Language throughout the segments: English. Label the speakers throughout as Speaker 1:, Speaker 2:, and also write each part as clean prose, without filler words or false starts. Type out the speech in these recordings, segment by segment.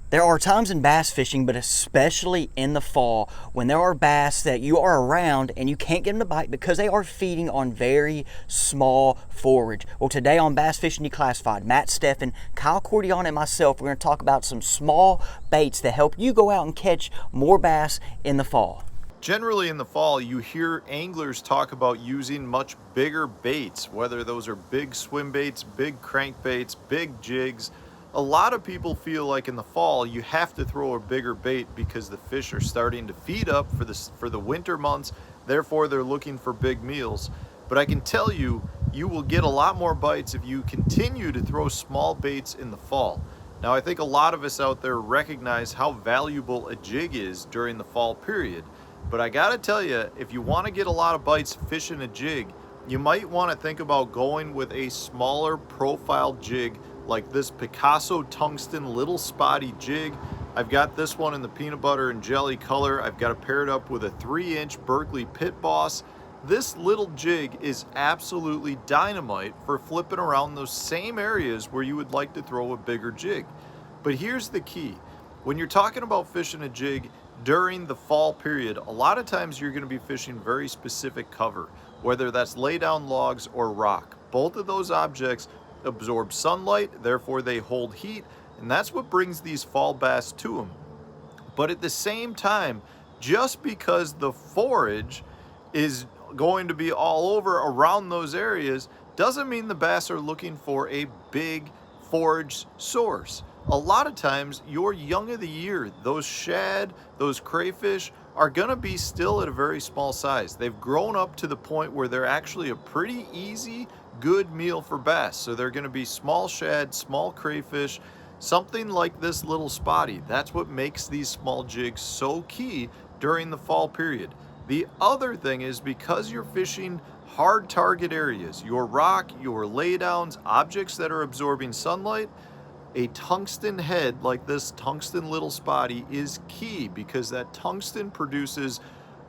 Speaker 1: There are times in bass fishing, but especially in the fall, when there are bass that you are around and you can't get them to bite because they are feeding on very small forage. Well, today on Bass Fishing Declassified, Matt Steffen, Kyle Cordion, and myself, we're going to talk about some small baits that help you go out and catch more bass in the fall.
Speaker 2: Generally in the fall, you hear anglers talk about using much bigger baits, whether those are big swim baits, big crankbaits, big jigs. A lot of people feel like in the fall you have to throw a bigger bait because the fish are starting to feed up for the winter months, therefore they're looking for big meals. But I can tell you, you will get a lot more bites if you continue to throw small baits in the fall. Now, I think a lot of us out there recognize how valuable a jig is during the fall period. But I gotta tell you, if you want to get a lot of bites fishing a jig, you might want to think about going with a smaller profile jig like this Picasso tungsten little spotty jig. I've got this one in the peanut butter and jelly color. I've got it paired up with a 3-inch Berkley Pit Boss. This little jig is absolutely dynamite for flipping around those same areas where you would like to throw a bigger jig. But here's the key. When you're talking about fishing a jig during the fall period, a lot of times you're going to be fishing very specific cover, whether that's lay down logs or rock. Both of those objects absorb sunlight, therefore they hold heat, and that's what brings these fall bass to them. But at the same time, just because the forage is going to be all over around those areas doesn't mean the bass are looking for a big forage source. A lot of times, your young of the year, those shad, those crayfish, are going to be still at a very small size. They've grown up to the point where they're actually a pretty easy, good meal for bass. So they're going to be small shad, small crayfish, something like this little spotty. That's what makes these small jigs so key during the fall period. The other thing is, because you're fishing hard target areas, your rock, your laydowns, objects that are absorbing sunlight, a tungsten head like this tungsten little spotty is key, because that tungsten produces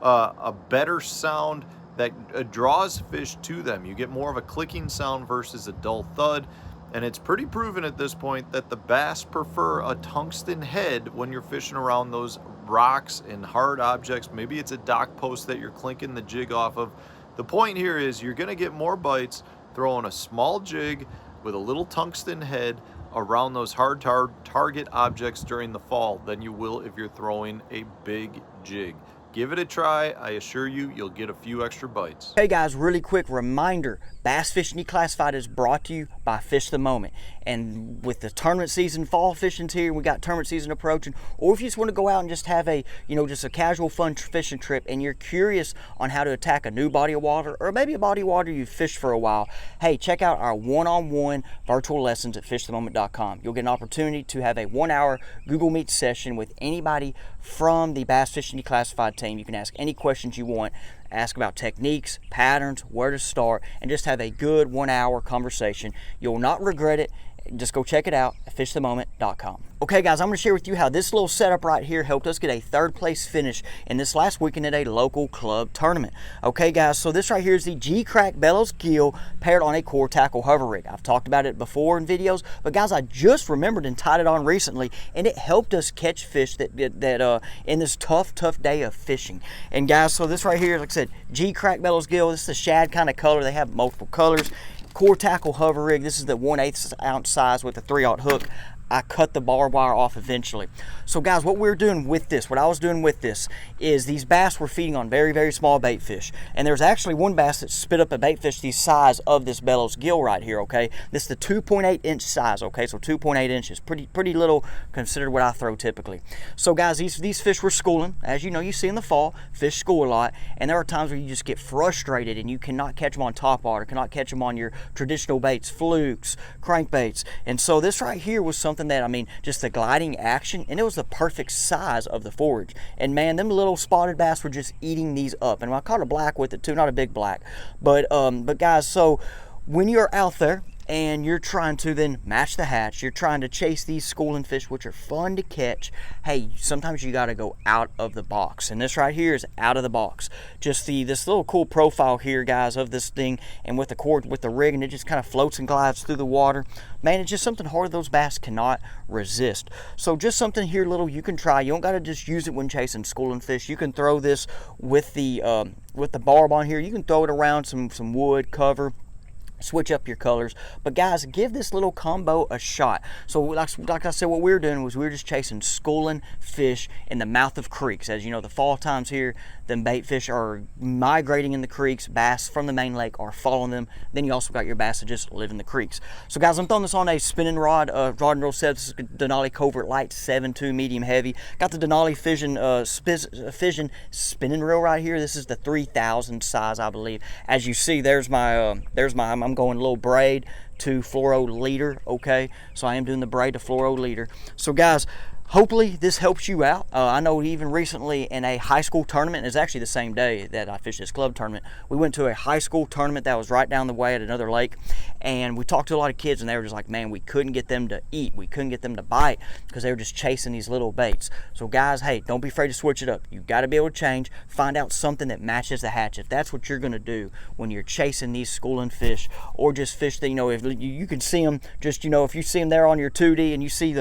Speaker 2: a better sound that draws fish to them. You get more of a clicking sound versus a dull thud, and it's pretty proven at this point that the bass prefer a tungsten head when you're fishing around those rocks and hard objects. Maybe it's a dock post that you're clinking the jig off of. The point here is you're going to get more bites throwing a small jig with a little tungsten head around those hard target objects during the fall than you will if you're throwing a big jig. Give it a try. I assure you, you'll get a few extra bites.
Speaker 1: Hey guys, really quick reminder, Bass Fishing Declassified is brought to you by Fish the Moment. And with the tournament season, fall fishing's here, we got tournament season approaching, or if you just want to go out and just have a, just a casual fun fishing trip and you're curious on how to attack a new body of water, or maybe a body of water you've fished for a while, hey, check out our one-on-one virtual lessons at fishthemoment.com. You'll get an opportunity to have a 1-hour Google Meet session with anybody from the Bass Fishing Declassified team. You can ask any questions you want, ask about techniques, patterns, where to start, and just have a good 1-hour conversation. You'll not regret it. Just go check it out at fishthemoment.com. Okay guys, I'm going to share with you how this little setup right here helped us get a 3rd place finish in this last weekend at a local club tournament. Okay guys, so this right here is the G-Crack Bellows Gill paired on a core tackle hover rig. I've talked about it before in videos, but guys, I just remembered and tied it on recently, and it helped us catch fish that in this tough day of fishing. And guys, so this right here, like I said, G-Crack Bellows Gill, this is a shad kind of color. They have multiple colors. Core tackle hover rig, this is the 1/8 ounce size with a 3/0 hook. I cut the barbed wire off eventually. So guys, what we're doing with this, what I was doing with this, is these bass were feeding on very, very small bait fish. And there's actually one bass that spit up a bait fish the size of this Bellows Gill right here, okay? This is the 2.8 inch size, okay? So 2.8 inches, pretty little considered what I throw typically. So guys, these fish were schooling. As you know, you see in the fall, fish school a lot. And there are times where you just get frustrated and you cannot catch them on top water, cannot catch them on your traditional baits, flukes, crankbaits. And so this right here was something that, just the gliding action, and it was the perfect size of the forage. And man, them little spotted bass were just eating these up. And I caught a black with it too, not a big black. But guys, so when you're out there and you're trying to then match the hatch, you're trying to chase these schooling fish, which are fun to catch, hey, sometimes you got to go out of the box. And this right here is out of the box. Just this little cool profile here, guys, of this thing, and with the cord, with the rig, and it just kind of floats and glides through the water. Man, it's just something hard those bass cannot resist. So just something here little you can try. You don't got to just use it when chasing schooling fish. You can throw this with the barb on here. You can throw it around some wood cover, switch up your colors. But guys, give this little combo a shot. So like I said, what we were doing was we were just chasing schooling fish in the mouth of creeks. As you know, the fall times here, then bait fish are migrating in the creeks. Bass from the main lake are following them. Then you also got your bass that just live in the creeks. So guys, I'm throwing this on a spinning rod, rod and reel set. This is Denali Covert Light 7.2 medium heavy. Got the Denali Fission spinning reel right here. This is the 3000 size, I believe. As you see, there's my I'm going a little braid to fluoro leader. Okay, so I am doing the braid to fluoro leader. So guys, hopefully this helps you out. I know even recently in a high school tournament, it's actually the same day that I fished this club tournament, we went to a high school tournament that was right down the way at another lake, and we talked to a lot of kids, and they were just like, man, we couldn't get them to eat, we couldn't get them to bite because they were just chasing these little baits. So guys, hey, don't be afraid to switch it up. You got to be able to change, find out something that matches the hatch. If that's what you're going to do when you're chasing these schooling fish, or just fish that, you know, if you can see them, just, you know, if you see them there on your 2D and you see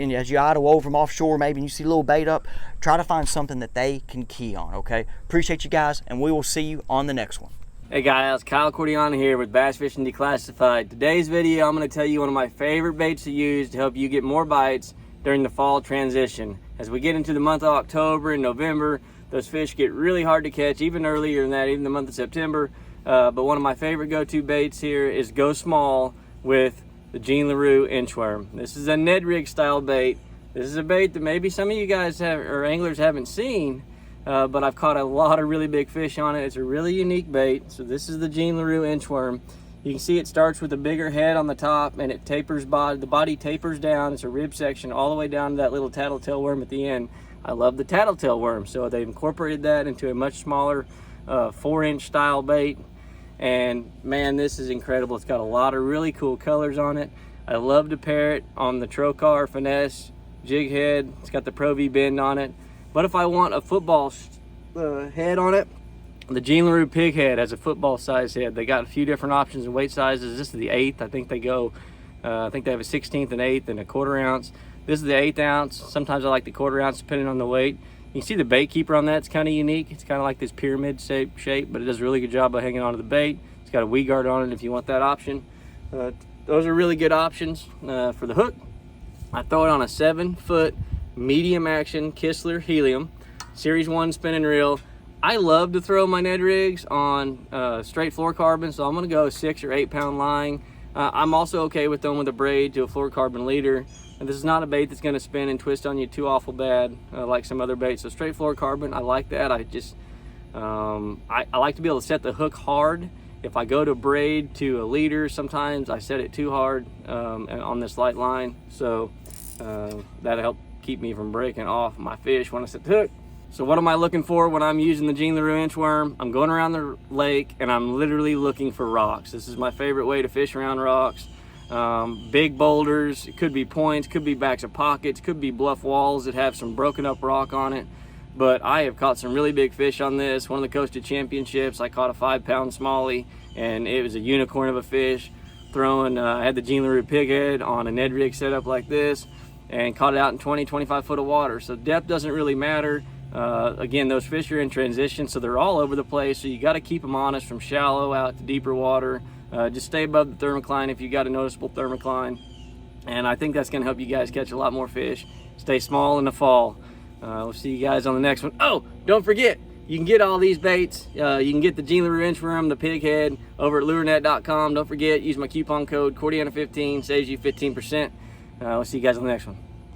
Speaker 1: and as you idle over them offshore maybe, and you see a little bait up, try to find something that they can key on. Okay, appreciate you guys, and we will see you on the next one.
Speaker 3: Hey guys, Kyle Cordiana here with Bass Fishing Declassified. Today's video, I'm going to tell you one of my favorite baits to use to help you get more bites during the fall transition. As we get into the month of October and November, those fish get really hard to catch, even earlier than that, even the month of September. But one of my favorite go-to baits here is Go Small with the Gene LaRue inchworm. This is a Ned rig style bait. This is a bait that maybe some of you guys or anglers haven't seen, but I've caught a lot of really big fish on it. It's a really unique bait. So this is the Gene LaRue inchworm. You can see it starts with a bigger head on the top, and it tapers the body tapers down. It's a rib section all the way down to that little tattletale worm at the end. I love the tattletale worm, so they've incorporated that into a much smaller 4-inch style bait. And man, this is incredible. It's got a lot of really cool colors on it. I love to pair it on the Trocar Finesse jig head. It's got the Pro V bend on it. But if I want a football head on it, the Gene LaRue pig head has a football size head. They got a few different options and weight sizes. This is the 1/8. I think they go, I think they have a 1/16, an 1/8, and a 1/4 ounce. This is the 1/8 ounce. Sometimes I like the 1/4 ounce depending on the weight. You can see the bait keeper on that. It's kind of unique. It's kind of like this pyramid shape, but it does a really good job of hanging onto the bait. It's got a weed guard on it if you want that option. Those are really good options for the hook. I throw it on a 7-foot medium action Kistler Helium Series 1 spinning reel. I love to throw my Ned rigs on straight fluorocarbon, so I'm going to go 6 or 8 pound line. I'm also okay with throwing with a braid to a fluorocarbon leader. And this is not a bait that's going to spin and twist on you too awful bad like some other baits. So straight fluorocarbon, I like that. I just I like to be able to set the hook hard. If I go to braid to a leader, sometimes I set it too hard on this light line, so that'll help keep me from breaking off my fish when I set the hook. So what am I looking for when I'm using the Gene LaRue inchworm? I'm going around the lake and I'm literally looking for rocks. This is my favorite way to fish around rocks. Big boulders, it could be points, could be backs of pockets, could be bluff walls that have some broken up rock on it. But I have caught some really big fish on this. One of the Coastal Championships, I caught a 5-pound smallie, and it was a unicorn of a fish. I had the Gene LaRue pig head on a Ned rig setup like this, and caught it out in 20-25 foot of water. So depth doesn't really matter. Again, those fish are in transition, so they're all over the place. So you got to keep them honest from shallow out to deeper water. Just stay above the thermocline if you got a noticeable thermocline. And I think that's going to help you guys catch a lot more fish. Stay small in the fall. We'll see you guys on the next one. Oh, don't forget, you can get all these baits. You can get the Gene LaRue inchworm, the pig head over at lurenet.com. Don't forget, use my coupon code Cordiana15, saves you 15%. We'll see you guys on the next one.